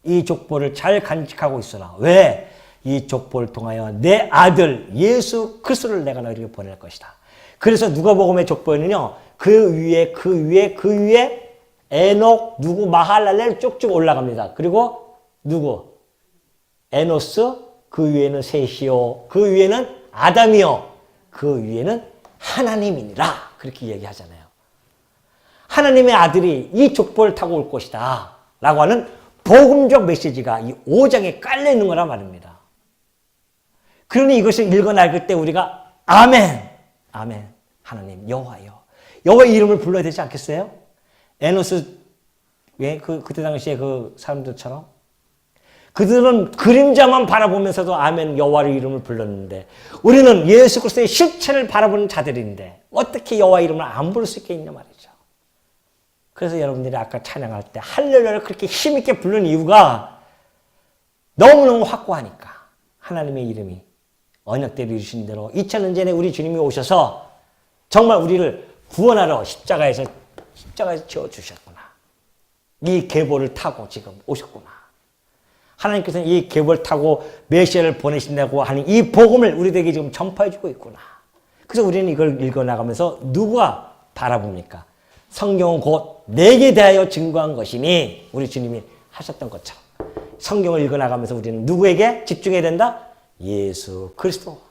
이 족보를 잘 간직하고 있어라. 왜? 이 족보를 통하여 내 아들 예수 그리스도를 내가 너희에게 보낼 것이다. 그래서 누가복음의 족보에는요, 그 위에 에녹, 누구, 마할랄렐 쭉쭉 올라갑니다. 그리고 누구? 에노스, 그 위에는 셋이요, 그 위에는 아담이요, 그 위에는 하나님이니라. 그렇게 얘기하잖아요. 하나님의 아들이 이 족보를 타고 올 것이다 라고 하는 복음적 메시지가 이 5장에 깔려 있는 거란 말입니다. 그러니 이것을 읽어 나갈 때 우리가 아멘, 아멘, 하나님 여호와여, 여호와의 이름을 불러야 되지 않겠어요? 에노스, 왜 그때 당시에 그 사람들처럼 그들은 그림자만 바라보면서도 아멘 여호와의 이름을 불렀는데, 우리는 예수 그리스도의 실체를 바라보는 자들인데 어떻게 여호와의 이름을 안 부를 수 있겠냐 말이죠. 그래서 여러분들이 아까 찬양할 때 할렐루야를 그렇게 힘있게 부르는 이유가 너무너무 확고하니까, 하나님의 이름이 언약대로 이루신 대로 2000년 전에 우리 주님이 오셔서 정말 우리를 구원하러 십자가에 지어주셨구나. 이 계보를 타고 지금 오셨구나. 하나님께서는 이 계보를 타고 메시아를 보내신다고 하는 이 복음을 우리들에게 지금 전파해주고 있구나. 그래서 우리는 이걸 읽어나가면서 누가 바라봅니까? 성경은 곧 내게 대하여 증거한 것이니, 우리 주님이 하셨던 것처럼 성경을 읽어나가면서 우리는 누구에게 집중해야 된다? 예수 그리스도.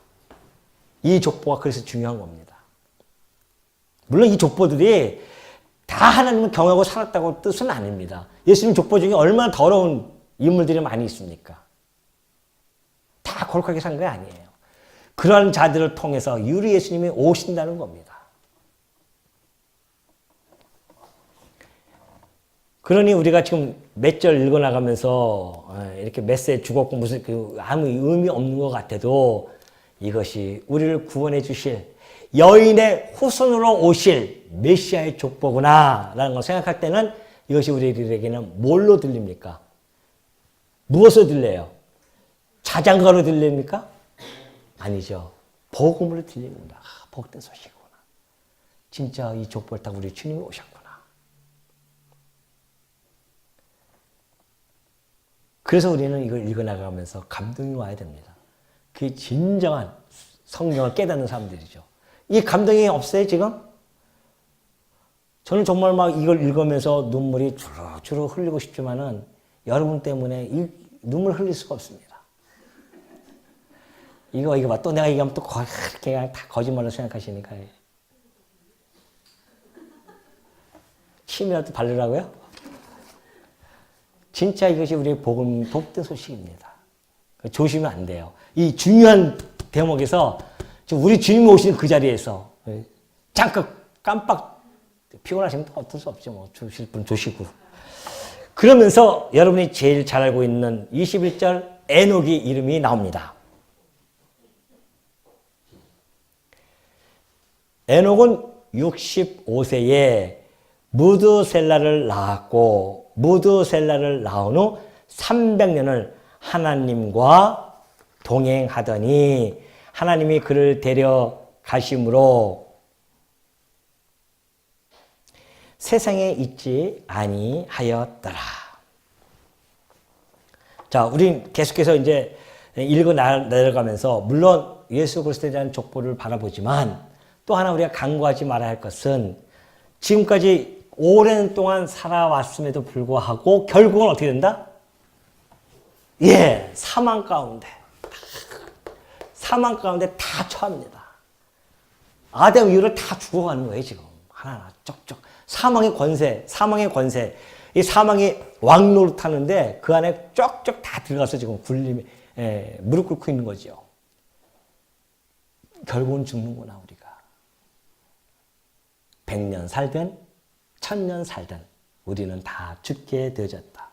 이 족보가 그래서 중요한 겁니다. 물론 이 족보들이 다 하나님을 경외하고 살았다고 뜻은 아닙니다. 예수님 족보 중에 얼마나 더러운 인물들이 많이 있습니까? 다 거룩하게 산 게 아니에요. 그러한 자들을 통해서 유리 예수님이 오신다는 겁니다. 그러니 우리가 지금 몇 절 읽어나가면서 이렇게 몇 세 죽었고 무슨 아무 의미 없는 것 같아도 이것이 우리를 구원해 주실 여인의 후손으로 오실 메시아의 족보구나 라는 걸 생각할 때는 이것이 우리들에게는 뭘로 들립니까? 무엇으로 들려요? 자장가로 들립니까? 아니죠. 복음으로 들립니다. 복된 소식이구나. 진짜 이 족보를 타고 우리 주님이 오셨구나. 그래서 우리는 이걸 읽어나가면서 감동이 와야 됩니다. 그게 진정한 성경을 깨닫는 사람들이죠. 이 감동이 없어요, 지금? 저는 정말 막 이걸 읽으면서 눈물이 주룩주룩 흘리고 싶지만은 여러분 때문에 이 눈물 흘릴 수가 없습니다. 이거 봐. 또 내가 얘기하면 또 그렇게 다 거짓말로 생각하시니까. 침이라도 바르라고요? 진짜 이것이 우리의 복음, 복된 소식입니다. 조심하면 안 돼요. 이 중요한 대목에서 우리 주님이 오시는 그 자리에서 잠깐 깜빡 피곤하시면 어쩔 수 없죠. 뭐 조실 분 조시고. 그러면서 여러분이 제일 잘 알고 있는 21절 에녹이 이름이 나옵니다. 에녹은 65세에 무드셀라를 낳았고 무드셀라를 낳은 후 300년을 하나님과 동행하더니 하나님이 그를 데려가심으로 세상에 있지 아니하였더라. 자, 우린 계속해서 이제 읽어 내려가면서 물론 예수 그리스도에 대한 족보를 바라보지만 또 하나 우리가 간구하지 말아야 할 것은 지금까지 오랜 동안 살아왔음에도 불구하고 결국은 어떻게 된다? 예, 사망 가운데 다 처합니다. 아담 이후로 다 죽어가는 거예요, 지금. 하나하나 쪽쪽. 사망의 권세. 이 사망이 왕노릇 하는데 그 안에 쪽쪽 다 들어가서 지금 굴림에 무릎 꿇고 있는 거죠. 결국은 죽는구나, 우리가. 100년 살든 1000년 살든 우리는 다 죽게 되어졌다.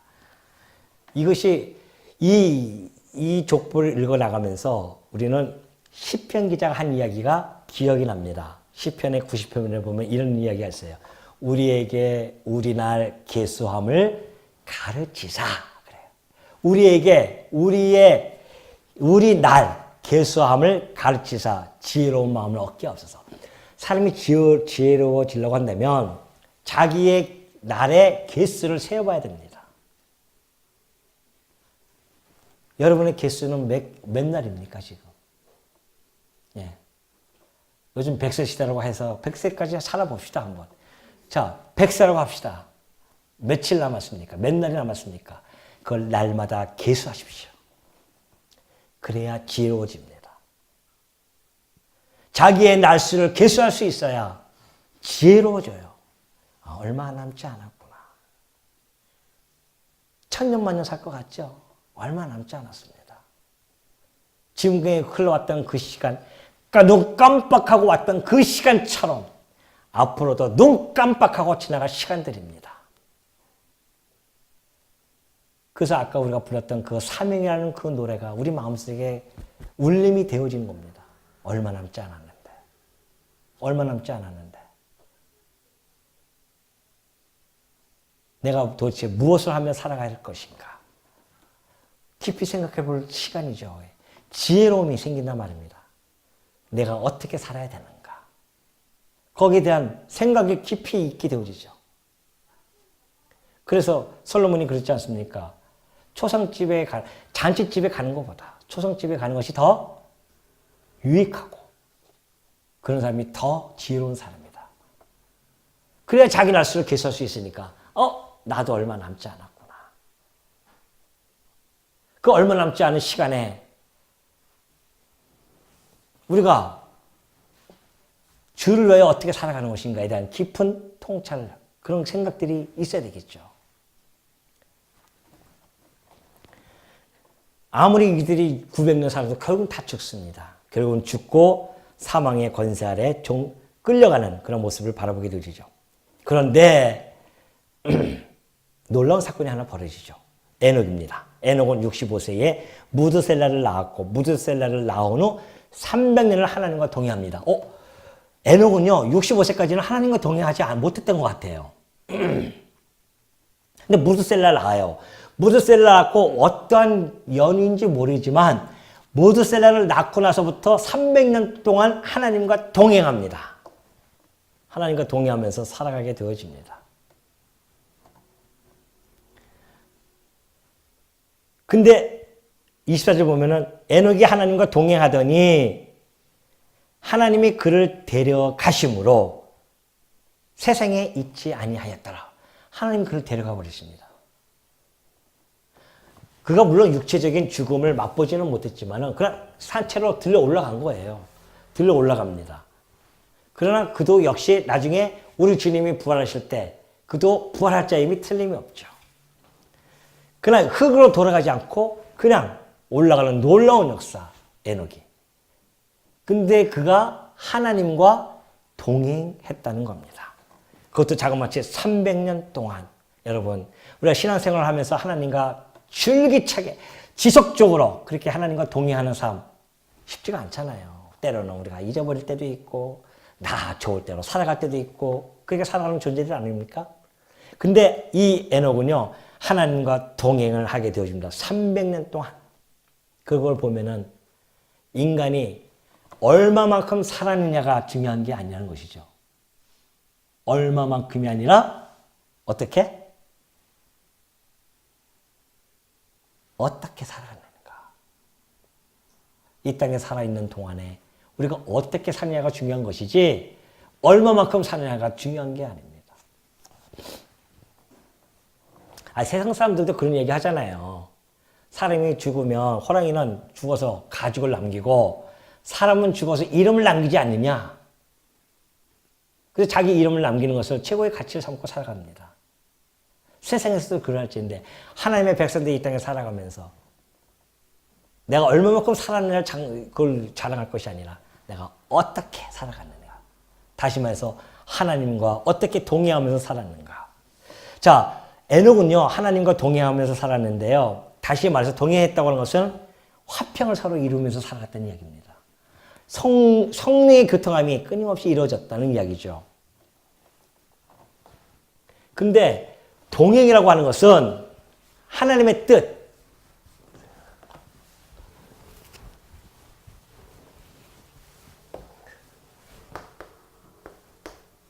이것이 이 족보를 읽어 나가면서 우리는 시편 기자가 한 이야기가 기억이 납니다. 시편의 90편을 보면 이런 이야기가 있어요. 우리에게 우리 날 계수함을 가르치사. 그래요. 우리에게 우리 날 계수함을 가르치사. 지혜로운 마음을 얻게 하옵소서. 사람이 지혜로워지려고 한다면 자기의 날의 개수를 세어봐야 됩니다. 여러분의 개수는 몇 날입니까, 지금? 예. 요즘 100세 시대라고 해서 100세까지 살아봅시다, 한번. 자, 100세라고 합시다. 며칠 남았습니까? 몇 날이 남았습니까? 그걸 날마다 계수하십시오. 그래야 지혜로워집니다. 자기의 날수를 계수할 수 있어야 지혜로워져요. 얼마 남지 않았구나. 1000년 만년 살 것 같죠? 얼마 남지 않았습니다. 지금까지 흘러왔던 그 시간, 그러니까 눈 깜빡하고 왔던 그 시간처럼 앞으로도 눈 깜빡하고 지나갈 시간들입니다. 그래서 아까 우리가 불렀던 그 사명이라는 그 노래가 우리 마음속에 울림이 되어진 겁니다. 얼마 남지 않았는데. 얼마 남지 않았는데. 내가 도대체 무엇을 하며 살아갈 것인가. 깊이 생각해 볼 시간이죠. 지혜로움이 생긴단 말입니다. 내가 어떻게 살아야 되는가. 거기에 대한 생각이 깊이 있게 되어지죠. 그래서 솔로몬이 그렇지 않습니까? 잔치집에 가는 것보다 초상집에 가는 것이 더 유익하고 그런 사람이 더 지혜로운 사람이다. 그래야 자기 날수를 계수할 수 있으니까 나도 얼마 남지 않았구나. 그 얼마 남지 않은 시간에 우리가 주를 위하여 어떻게 살아가는 것인가에 대한 깊은 통찰, 그런 생각들이 있어야 되겠죠. 아무리 이들이 900년 살아도 결국은 다 죽습니다. 결국은 죽고 사망의 권세 아래 끌려가는 그런 모습을 바라보게 되죠. 그런데 놀라운 사건이 하나 벌어지죠. 에녹입니다. 에녹은 65세에 무드셀라를 낳았고 무드셀라를 낳은 후 300년을 하나님과 동행합니다. 에녹은요 65세까지는 하나님과 동행하지 못했던 것 같아요. 근데 무드셀라를 낳아요. 무드셀라를 낳고 어떠한 연유인지 모르지만 무드셀라를 낳고 나서부터 300년 동안 하나님과 동행합니다. 하나님과 동행하면서 살아가게 되어집니다. 근데 24절 보면은 에녹이 하나님과 동행하더니 하나님이 그를 데려가심으로 세상에 있지 아니하였더라. 하나님이 그를 데려가 버리십니다. 그가 물론 육체적인 죽음을 맛보지는 못했지만 그냥 산채로 들려 올라간 거예요. 들려 올라갑니다. 그러나 그도 역시 나중에 우리 주님이 부활하실 때 그도 부활할 자임이 틀림이 없죠. 그러나 흙으로 돌아가지 않고 그냥 올라가는 놀라운 역사, 에녹이. 근데 그가 하나님과 동행했다는 겁니다. 그것도 자그마치 300년 동안. 여러분, 우리가 신앙생활을 하면서 하나님과 줄기차게 지속적으로 그렇게 하나님과 동행하는 삶 쉽지가 않잖아요. 때로는 우리가 잊어버릴 때도 있고 나 좋을 대로 살아갈 때도 있고 그렇게 살아가는 존재들 아닙니까? 근데 이 에녹은요, 하나님과 동행을 하게 되어집니다. 300년 동안. 그걸 보면은 인간이 얼마만큼 살았느냐가 중요한 게 아니라는 것이죠. 얼마만큼이 아니라 어떻게? 어떻게 살아가는가. 이 땅에 살아있는 동안에 우리가 어떻게 사느냐가 중요한 것이지 얼마만큼 사느냐가 중요한 게 아닙니다. 세상 사람들도 그런 얘기 하잖아요. 사람이 죽으면 호랑이는 죽어서 가죽을 남기고 사람은 죽어서 이름을 남기지 않느냐. 그래서 자기 이름을 남기는 것을 최고의 가치를 삼고 살아갑니다. 세상에서도 그럴지인데 하나님의 백성들이 이 땅에 살아가면서 내가 얼마만큼 살았느냐를 그걸 자랑할 것이 아니라 내가 어떻게 살아갔느냐. 다시 말해서 하나님과 어떻게 동행하면서 살았는가. 자, 에녹은요, 하나님과 동행하면서 살았는데요. 다시 말해서 동행했다고 하는 것은 화평을 서로 이루면서 살아갔다는 이야기입니다. 성령의 교통함이 끊임없이 이루어졌다는 이야기죠. 근데 동행이라고 하는 것은 하나님의 뜻,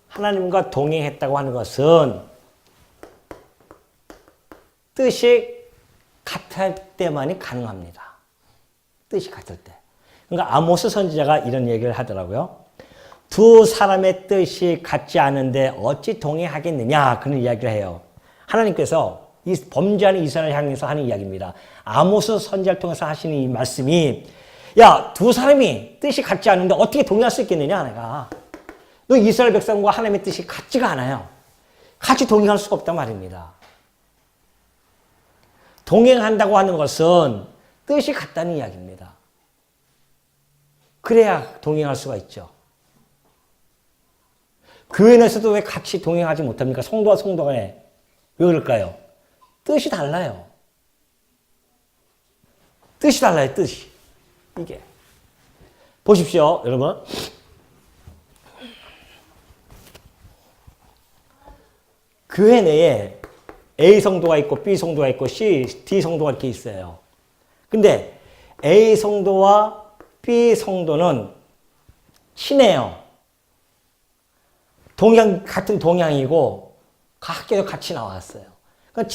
하나님과 동행했다고 하는 것은 뜻이 같을 때만이 가능합니다. 뜻이 같을 때. 그러니까 아모스 선지자가 이런 얘기를 하더라고요. 두 사람의 뜻이 같지 않은데 어찌 동행하겠느냐 그런 이야기를 해요. 하나님께서 이 범죄하는 이스라엘을 향해서 하는 이야기입니다. 아모스 선지자를 통해서 하시는 이 말씀이 야, 두 사람이 뜻이 같지 않은데 어떻게 동행할 수 있겠느냐 내가. 너 이스라엘 백성과 하나님의 뜻이 같지가 않아요. 같이 동행할 수가 없단 말입니다. 동행한다고 하는 것은 뜻이 같다는 이야기입니다. 그래야 동행할 수가 있죠. 교회 내에서도 왜 같이 동행하지 못합니까? 성도와 성도 간에. 왜 그럴까요? 뜻이 달라요. 뜻이 달라요, 뜻이. 이게. 보십시오, 여러분. 교회 내에 A 성도가 있고 B 성도가 있고 D 성도가 이렇게 있어요. 근데 A 성도와 B 성도는 친해요. 같은 동양이고 학교도 같이 나왔어요. 그러니까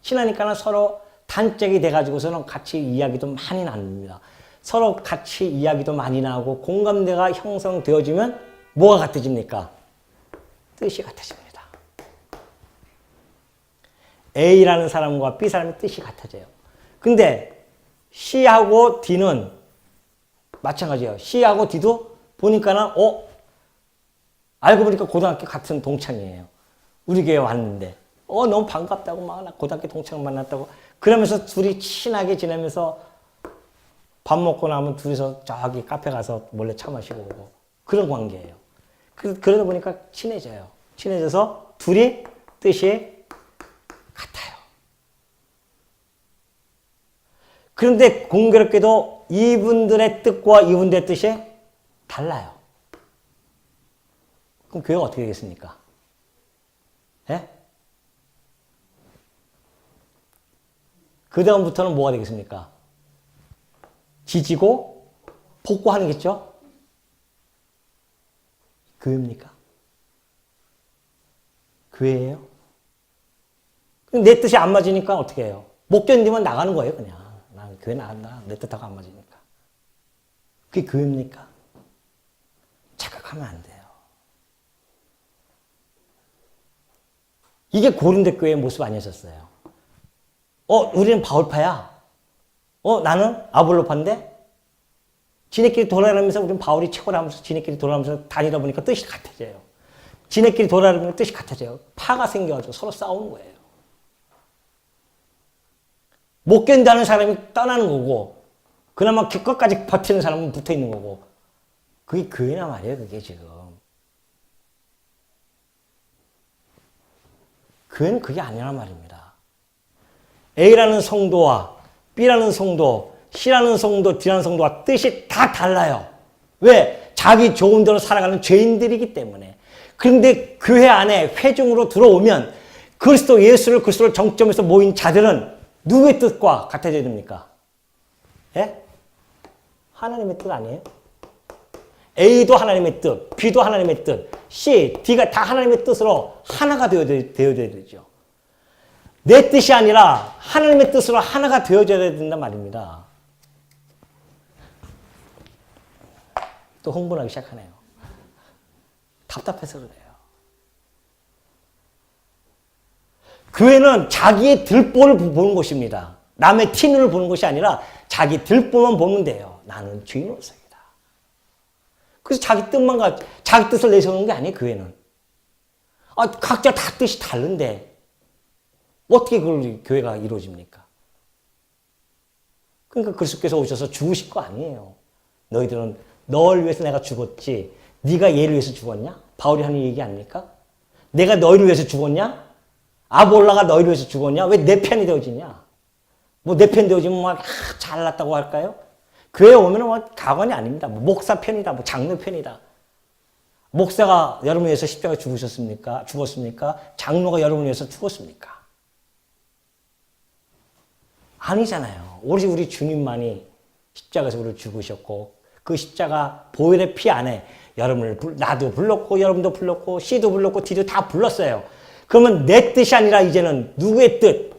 친하니까는 서로 단짝이 돼가지고서는 같이 이야기도 많이 나눕니다. 서로 같이 이야기도 많이 나오고 공감대가 형성되어지면 뭐가 같아집니까? 뜻이 같아집니다. A라는 사람과 B 사람의 뜻이 같아져요. 근데 C하고 D는 마찬가지예요. C하고 D도 보니까는 알고 보니까 고등학교 같은 동창이에요. 우리 교회 왔는데 너무 반갑다고 막 나 고등학교 동창 만났다고 그러면서 둘이 친하게 지내면서 밥 먹고 나면 둘이서 저기 카페 가서 몰래 차 마시고 오고 그런 관계예요. 그러다 보니까 친해져요. 친해져서 둘이 뜻이 같아요. 그런데 공교롭게도 이분들의 뜻과 이분들의 뜻이 달라요. 그럼 교회가 어떻게 되겠습니까? 예? 그 다음부터는 뭐가 되겠습니까? 지지고 복구하는겠죠? 교회입니까? 교회예요? 내 뜻이 안 맞으니까 어떻게 해요? 못 견디면 나가는 거예요, 그냥. 난 교회 나간다. 내 뜻하고 안 맞으니까. 그게 교회입니까? 착각하면 안 돼요. 이게 고린도 교회의 모습 아니었어요. 우리는 바울파야. 나는 아볼로파인데? 지네끼리 돌아다니면서 우리는 바울이 최고라면서 지네끼리 돌아다니면서 다니다 보니까 뜻이 같아져요. 지네끼리 돌아다니면 뜻이 같아져요. 파가 생겨가지고 서로 싸우는 거예요. 못 견디는 사람이 떠나는 거고 그나마 끝까지 버티는 사람은 붙어 있는 거고. 그게 교회나 말이에요, 그게 지금. 교회는 그게 아니란 말입니다. A라는 성도와 B라는 성도, C라는 성도, D라는 성도와 뜻이 다 달라요. 왜? 자기 좋은 대로 살아가는 죄인들이기 때문에. 그런데 교회 안에 회중으로 들어오면 그리스도 예수를 그리스도를 정점에서 모인 자들은 누구의 뜻과 같아져야 됩니까? 예? 하나님의 뜻 아니에요? A도 하나님의 뜻, B도 하나님의 뜻, C, D가 다 하나님의 뜻으로 하나가 되어져야 되죠. 내 뜻이 아니라 하나님의 뜻으로 하나가 되어져야 된단 말입니다. 또 흥분하기 시작하네요. 답답해서 그래요. 교회는 자기의 들보를 보는 곳입니다. 남의 티눈을 보는 것이 아니라 자기 들보만 보면 돼요. 나는 주인으로서이다. 그래서 자기 뜻만 자기 뜻을 내세우는 게 아니에요, 교회는. 각자 다 뜻이 다른데 어떻게 그걸 교회가 이루어집니까? 그러니까 그리스도께서 오셔서 죽으실 거 아니에요. 너희들은 너를 위해서 내가 죽었지 네가 얘를 위해서 죽었냐? 바울이 하는 얘기 아닙니까? 내가 너희를 위해서 죽었냐? 아볼라가 너희를 위해서 죽었냐? 왜 내 편이 되어지냐? 뭐 내 편 되어지면 막 잘났다고 할까요? 교회 오면은 뭐 가관이 아닙니다. 뭐 목사 편이다, 뭐 장로 편이다. 목사가 여러분 위해서 십자가에 죽으셨습니까? 죽었습니까? 장로가 여러분 위해서 죽었습니까? 아니잖아요. 오직 우리 주님만이 십자가에서 우리를 죽으셨고 그 십자가 보혈의 피 안에 여러분을 나도 불렀고 여러분도 불렀고 C도 불렀고 D도 다 불렀어요. 그러면 내 뜻이 아니라 이제는 누구의 뜻?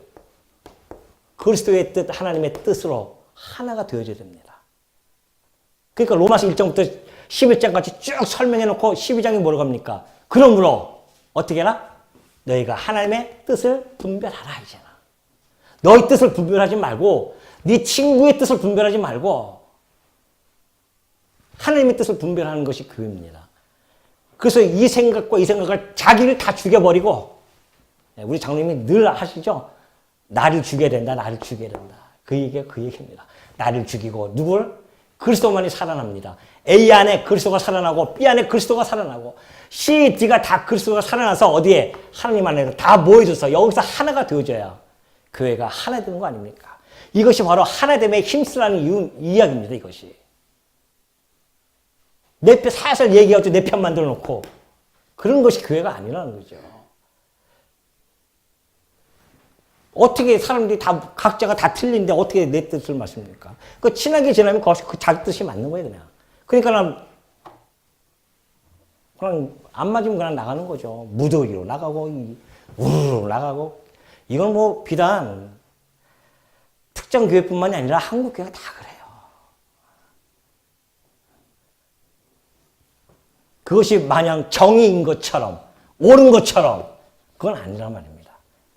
그리스도의 뜻, 하나님의 뜻으로 하나가 되어져야 됩니다. 그러니까 로마서 1장부터 11장까지 쭉 설명해놓고 12장이 뭐라고 합니까? 그러므로 어떻게 해라? 너희가 하나님의 뜻을 분별하라 이제는. 너희 뜻을 분별하지 말고 네 친구의 뜻을 분별하지 말고 하나님의 뜻을 분별하는 것이 교회입니다. 그래서 이 생각과 이 생각을 자기를 다 죽여버리고 우리 장로님이 늘 하시죠. 나를 죽여야 된다. 나를 죽여야 된다. 그 얘기가 그 얘기입니다. 나를 죽이고 누굴? 그리스도만이 살아납니다. A 안에 그리스도가 살아나고 B 안에 그리스도가 살아나고 C, D가 다 그리스도가 살아나서 어디에? 하나님 안에 다 모여져서 여기서 하나가 되어져야 교회가 하나 되는 거 아닙니까? 이것이 바로 하나됨에 힘쓰라는 이야기입니다. 이것이. 내 편 살살 얘기하고 내 편 만들어 놓고 그런 것이 교회가 아니라는 거죠. 어떻게 사람들이 다 각자가 다 틀린데 어떻게 내 뜻을 맞습니까? 그 친하게 지나면 그 자기 뜻이 맞는 거예요, 그냥. 그러니까 그냥 안 맞으면 그냥 나가는 거죠. 무더기로 나가고 우르르 나가고 이건 뭐 비단 특정 교회뿐만이 아니라 한국 교회가 다 그래요. 그것이 마냥 정의인 것처럼 옳은 것처럼 그건 아니란 말입니다.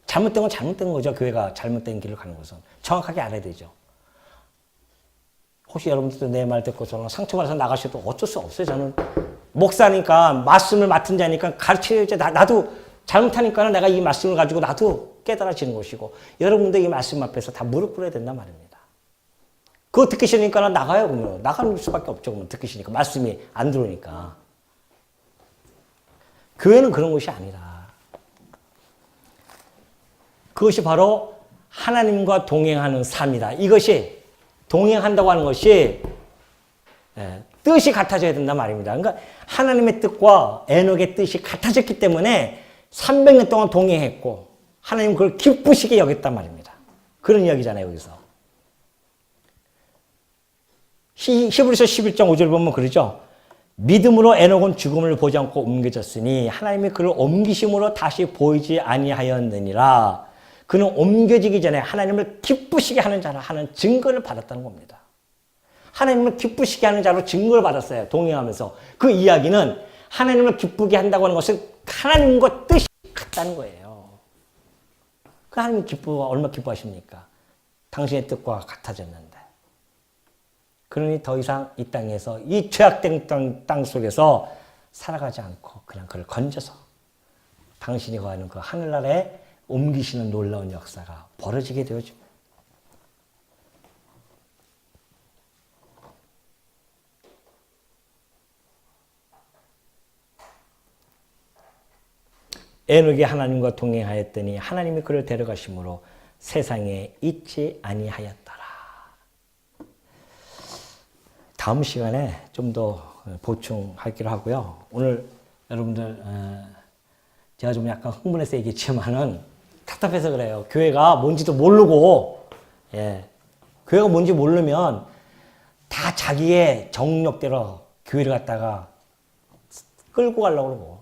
잘못된 건 잘못된 거죠. 교회가 잘못된 길을 가는 것은. 정확하게 알아야 되죠. 혹시 여러분들도 내 말 듣고 저는 상처받아서 나가셔도 어쩔 수 없어요. 저는 목사니까 말씀을 맡은 자니까 가르쳐야지. 나도 잘못하니까 내가 이 말씀을 가지고 나도 깨달아지는 것이고 여러분도 이 말씀 앞에서 다 무릎 꿇어야 된단 말입니다. 그거 듣기 싫으니까 나가요. 그러면. 나가는 수밖에 없죠. 그러면 듣기 싫으니까. 말씀이 안 들어오니까. 교회는 그런 것이 아니라 그것이 바로 하나님과 동행하는 삶이다. 이것이 동행한다고 하는 것이 뜻이 같아져야 된단 말입니다. 그러니까 하나님의 뜻과 에녹의 뜻이 같아졌기 때문에 300년 동안 동행했고 하나님 그걸 기쁘시게 여겼단 말입니다. 그런 이야기잖아요. 여기서. 히브리서 11장 5절 보면 그러죠. 믿음으로 에녹은 죽음을 보지 않고 옮겨졌으니 하나님이 그를 옮기심으로 다시 보이지 아니하였느니라. 그는 옮겨지기 전에 하나님을 기쁘시게 하는 자라 하는 증거를 받았다는 겁니다. 하나님을 기쁘시게 하는 자로 증거를 받았어요. 동행하면서. 그 이야기는 하나님을 기쁘게 한다고 하는 것은 하나님과 뜻이 같다는 거예요. 그 하나님 얼마나 기뻐하십니까? 당신의 뜻과 같아졌는데. 그러니 더 이상 이 땅에서 이 죄악된 땅 속에서 살아가지 않고 그냥 그를 건져서 당신이 거하는 그 하늘나라에 옮기시는 놀라운 역사가 벌어지게 되어집니다. 에녹이 하나님과 동행하였더니 하나님이 그를 데려가심으로 세상에 있지 아니하였더라. 다음 시간에 좀 더 보충하기로 하고요. 오늘 여러분들 제가 좀 약간 흥분해서 얘기했지만은 답답해서 그래요. 교회가 뭔지도 모르고, 교회가 뭔지 모르면 다 자기의 정력대로 교회를 갖다가 끌고 가려고 그러고,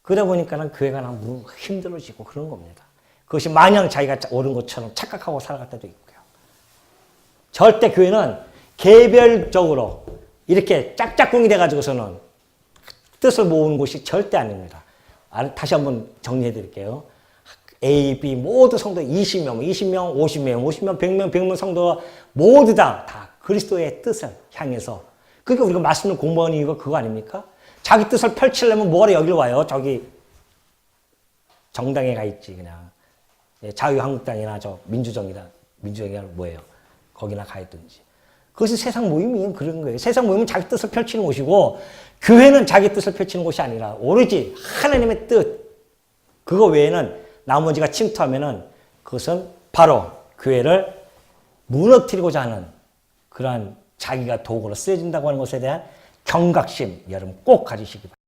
그러다 보니까는 교회가 너무 힘들어지고 그런 겁니다. 그것이 마냥 자기가 옳은 것처럼 착각하고 살아갈 때도 있고요. 절대 교회는 개별적으로 이렇게 짝짝꿍이 돼가지고서는 뜻을 모으는 곳이 절대 아닙니다. 다시 한번 정리해 드릴게요. A, B 모두 성도 20명, 20명, 50명, 50명, 100명, 100명 성도가 모두 다 그리스도의 뜻을 향해서, 그러니까 우리가 말씀을 공부하는 이유가 그거 아닙니까? 자기 뜻을 펼치려면 뭐하러 여기로 와요? 저기 정당에 가 있지 그냥. 자유한국당이나 저 민주정이나 뭐예요? 거기나 가 있든지. 그것이 세상 모임이 그런 거예요. 세상 모임은 자기 뜻을 펼치는 곳이고, 교회는 자기 뜻을 펼치는 곳이 아니라 오로지 하나님의 뜻, 그거 외에는 나머지가 침투하면은 그것은 바로 교회를 무너뜨리고자 하는 그러한 자기가 도구로 쓰여진다고 하는 것에 대한 경각심 여러분 꼭 가지시기 바랍니다.